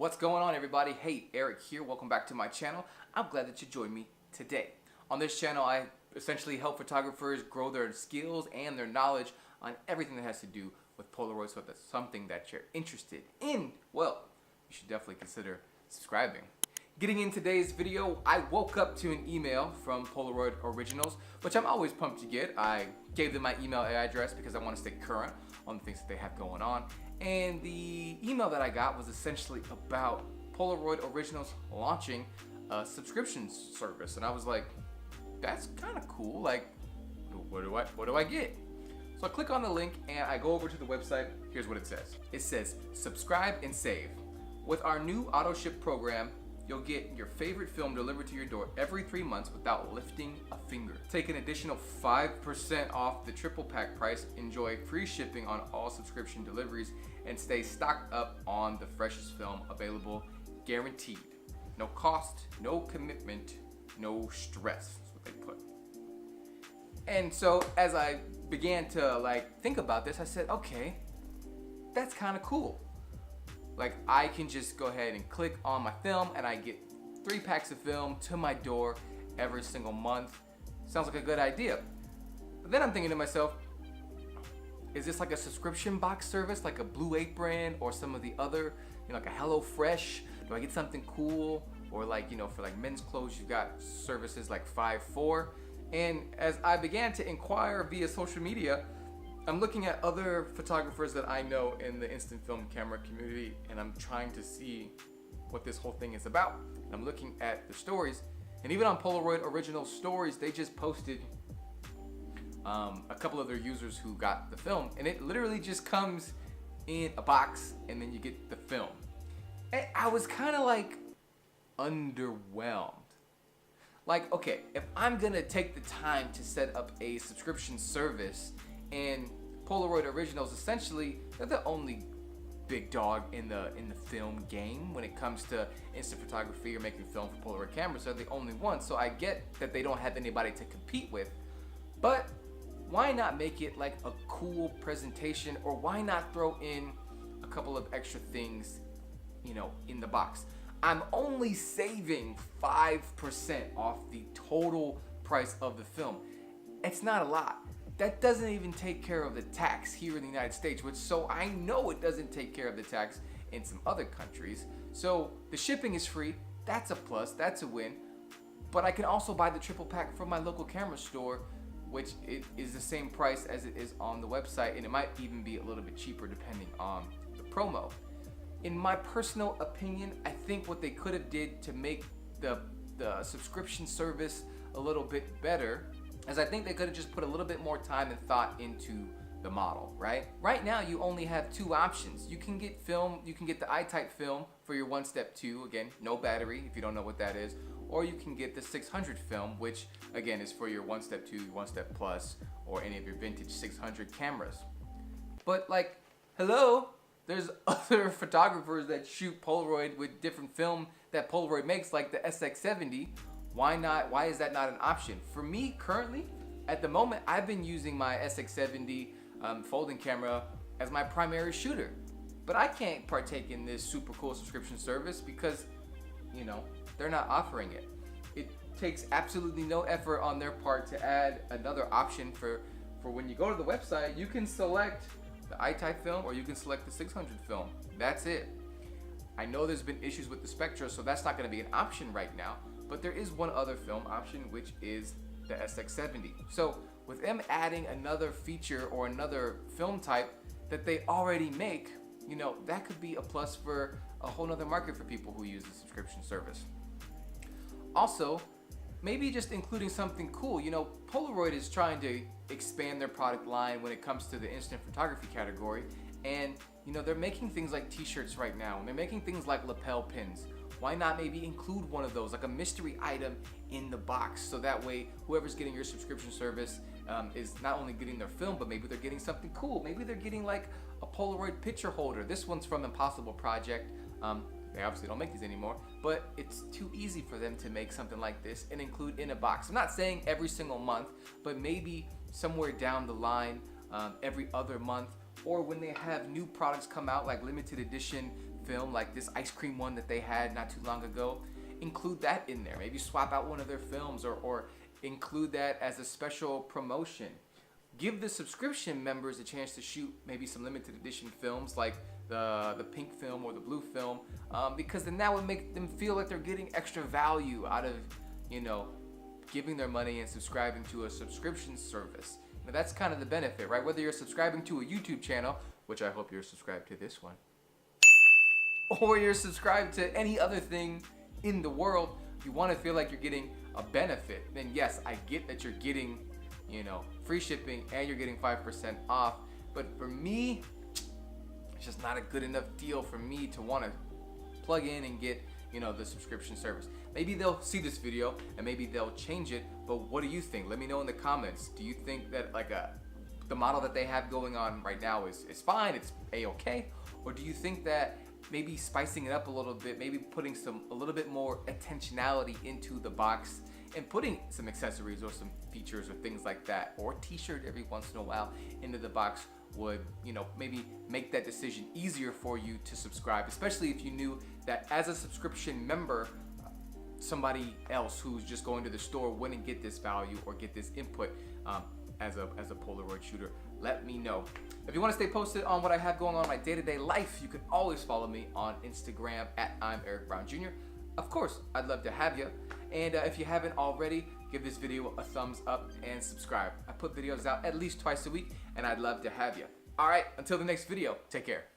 What's going on, everybody? Hey, Eric here. Welcome back to my channel. I'm glad that you joined me today. On this channel, I essentially help photographers grow their skills and their knowledge on everything that has to do with Polaroid. So if that's something that you're interested in, well, you should definitely consider subscribing. Getting in today's video, I woke up to an email from Polaroid Originals, which I'm always pumped to get. I gave them my email address because I want to stay current on the things that they have going on. And the email that I got was essentially about Polaroid Originals launching a subscription service. And I was like, that's kind of cool. Like, what do I get? So I click on the link and I go over to the website. Here's what it says. It says, subscribe and save. With our new auto ship program, you'll get your favorite film delivered to your door every 3 months without lifting a finger. Take an additional 5% off the triple pack price, enjoy free shipping on all subscription deliveries, and stay stocked up on the freshest film available, guaranteed. No cost, no commitment, no stress, is what they put. And so as I began to think about this, I said, okay, that's kind of cool. Like, I can just go ahead and click on my film and I get 3 packs of film to my door every single month. Sounds like a good idea. But then I'm thinking to myself, is this like a subscription box service, like a Blue Apron or some of the other, like a Hello Fresh? Do I get something cool? Or for men's clothes, you've got services like 5-4. And as I began to inquire via social media, I'm looking at other photographers that I know in the instant film camera community, and I'm trying to see what this whole thing is about. And I'm looking at the stories, and even on Polaroid Original stories, they just posted a couple of their users who got the film, and it literally just comes in a box, and then you get the film. And I was kind of underwhelmed. Like, okay, if I'm gonna take the time to set up a subscription service, and Polaroid Originals, essentially, they're the only big dog in the film game when it comes to instant photography or making film for Polaroid cameras. They're the only one, so I get that they don't have anybody to compete with. But why not make it like a cool presentation, or why not throw in a couple of extra things, in the box? I'm only saving 5% off the total price of the film. It's not a lot. That doesn't even take care of the tax here in the United States, so I know it doesn't take care of the tax in some other countries. So the shipping is free. That's a plus. That's a win. But I can also buy the triple pack from my local camera store, which it is the same price as it is on the website, and it might even be a little bit cheaper depending on the promo. In my personal opinion, I think what they could have did to make the subscription service a little bit better, as I think they could have just put a little bit more time and thought into the model, right? Right now, you only have 2 options. You can get film, you can get the I-type film for your 1-step 2, again, no battery if you don't know what that is, or you can get the 600 film, which again is for your 1-step 2, 1-step plus, or any of your vintage 600 cameras. But hello, there's other photographers that shoot Polaroid with different film that Polaroid makes, like the SX70. Why not? Why is that not an option? For me, currently, at the moment, I've been using my SX70 folding camera as my primary shooter. But I can't partake in this super cool subscription service because, they're not offering it. It takes absolutely no effort on their part to add another option for when you go to the website. You can select the I-type film or you can select the 600 film. That's it. I know there's been issues with the Spectra, so that's not going to be an option right now. But there is one other film option, which is the SX70. So with them adding another feature or another film type that they already make, that could be a plus for a whole nother market for people who use the subscription service. Also, maybe just including something cool. Polaroid is trying to expand their product line when it comes to the instant photography category. And, they're making things like t-shirts right now. And they're making things like lapel pins. Why not maybe include one of those, like a mystery item in the box, so that way whoever's getting your subscription service is not only getting their film, but maybe they're getting something cool. Maybe they're getting like a Polaroid picture holder. This one's from Impossible Project. They obviously don't make these anymore, but it's too easy for them to make something like this and include in a box. I'm not saying every single month, but maybe somewhere down the line, every other month, or when they have new products come out, like limited edition film, like this ice cream one that they had not too long ago, include that in there. Maybe swap out one of their films, or include that as a special promotion. Give the subscription members a chance to shoot maybe some limited edition films like the pink film or the blue film, because then that would make them feel like they're getting extra value out of, giving their money and subscribing to a subscription service. Now that's kind of the benefit, right? Whether you're subscribing to a YouTube channel, which I hope you're subscribed to this one, or you're subscribed to any other thing in the world, you want to feel like you're getting a benefit. Then yes, I get that you're getting, free shipping and you're getting 5% off. But for me, it's just not a good enough deal for me to want to plug in and get, the subscription service. Maybe they'll see this video and maybe they'll change it, but what do you think? Let me know in the comments. Do you think that the model that they have going on right now is fine, it's a-okay? Or do you think that maybe spicing it up a little bit, maybe putting a little bit more intentionality into the box and putting some accessories or some features or things like that, or a t-shirt every once in a while into the box would, maybe make that decision easier for you to subscribe, especially if you knew that as a subscription member, somebody else who's just going to the store wouldn't get this value or get this input as a Polaroid shooter. Let me know. If you want to stay posted on what I have going on in my day-to-day life, you can always follow me on Instagram at I'm Eric Brown Jr. Of course, I'd love to have you. And if you haven't already, give this video a thumbs up and subscribe. I put videos out at least twice a week, and I'd love to have you. All right, until the next video, take care.